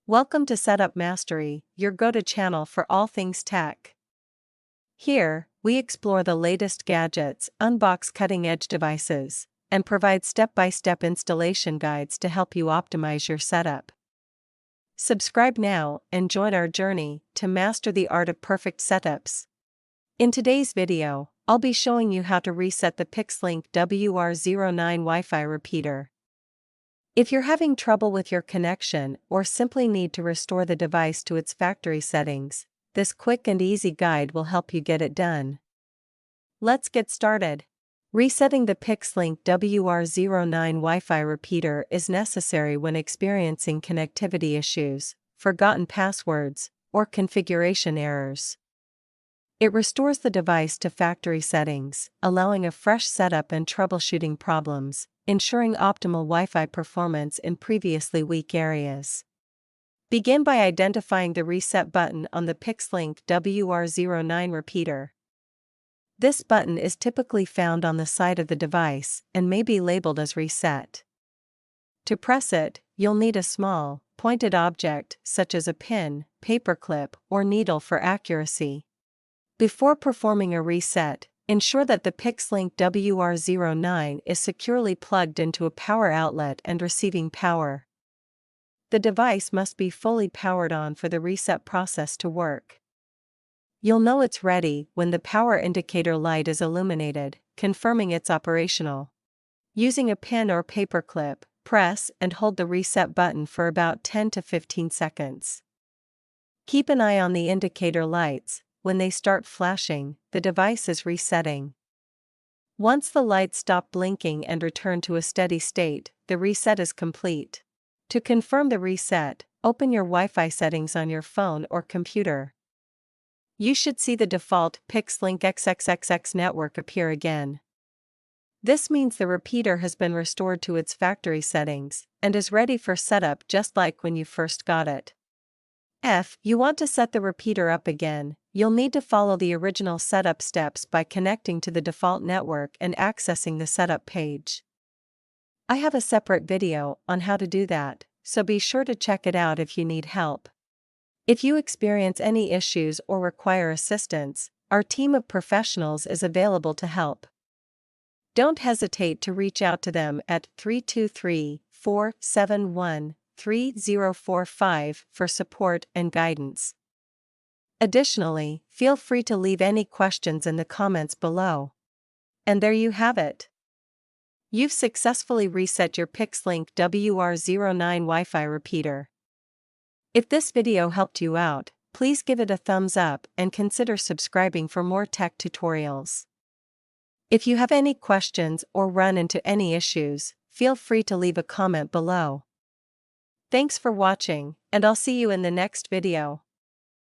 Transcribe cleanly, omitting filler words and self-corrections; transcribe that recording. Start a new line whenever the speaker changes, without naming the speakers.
Welcome to Setup Mastery, your go-to channel for all things tech. Here, we explore the latest gadgets, unbox cutting-edge devices, and provide step-by-step installation guides to help you optimize your setup. Subscribe now and join our journey to master the art of perfect setups. In today's video, I'll be showing you how to reset the Pix-Link LV-AC05 Wi-Fi repeater. If you're having trouble with your connection or simply need to restore the device to its factory settings, this quick and easy guide will help you get it done. Let's get started. Resetting the Pix-Link LV-AC05 Wi-Fi repeater is necessary when experiencing connectivity issues, forgotten passwords, or configuration errors. It restores the device to factory settings, allowing a fresh setup and troubleshooting problems, ensuring optimal Wi-Fi performance in previously weak areas. Begin by identifying the reset button on the Pix-Link LV-AC05 repeater. This button is typically found on the side of the device and may be labeled as reset. To press it, you'll need a small, pointed object such as a pin, paperclip, or needle for accuracy. Before performing a reset, ensure that the Pix-Link LV-AC05 is securely plugged into a power outlet and receiving power. The device must be fully powered on for the reset process to work. You'll know it's ready when the power indicator light is illuminated, confirming it's operational. Using a pin or paperclip, press and hold the reset button for about 10 to 15 seconds. Keep an eye on the indicator lights. When they start flashing, the device is resetting. Once the lights stop blinking and return to a steady state, the reset is complete. To confirm the reset, open your Wi-Fi settings on your phone or computer. You should see the default Pix-Link XXXX network appear again. This means the repeater has been restored to its factory settings and is ready for setup just like when you first got it. If you want to set the repeater up again, you'll need to follow the original setup steps by connecting to the default network and accessing the setup page. I have a separate video on how to do that, so be sure to check it out if you need help. If you experience any issues or require assistance, our team of professionals is available to help. Don't hesitate to reach out to them at 323-471-3045 for support and guidance. Additionally, feel free to leave any questions in the comments below. And there you have it. You've successfully reset your Pix-Link LV-AC05 Wi-Fi repeater. If this video helped you out, please give it a thumbs up and consider subscribing for more tech tutorials. If you have any questions or run into any issues, feel free to leave a comment below. Thanks for watching, and I'll see you in the next video.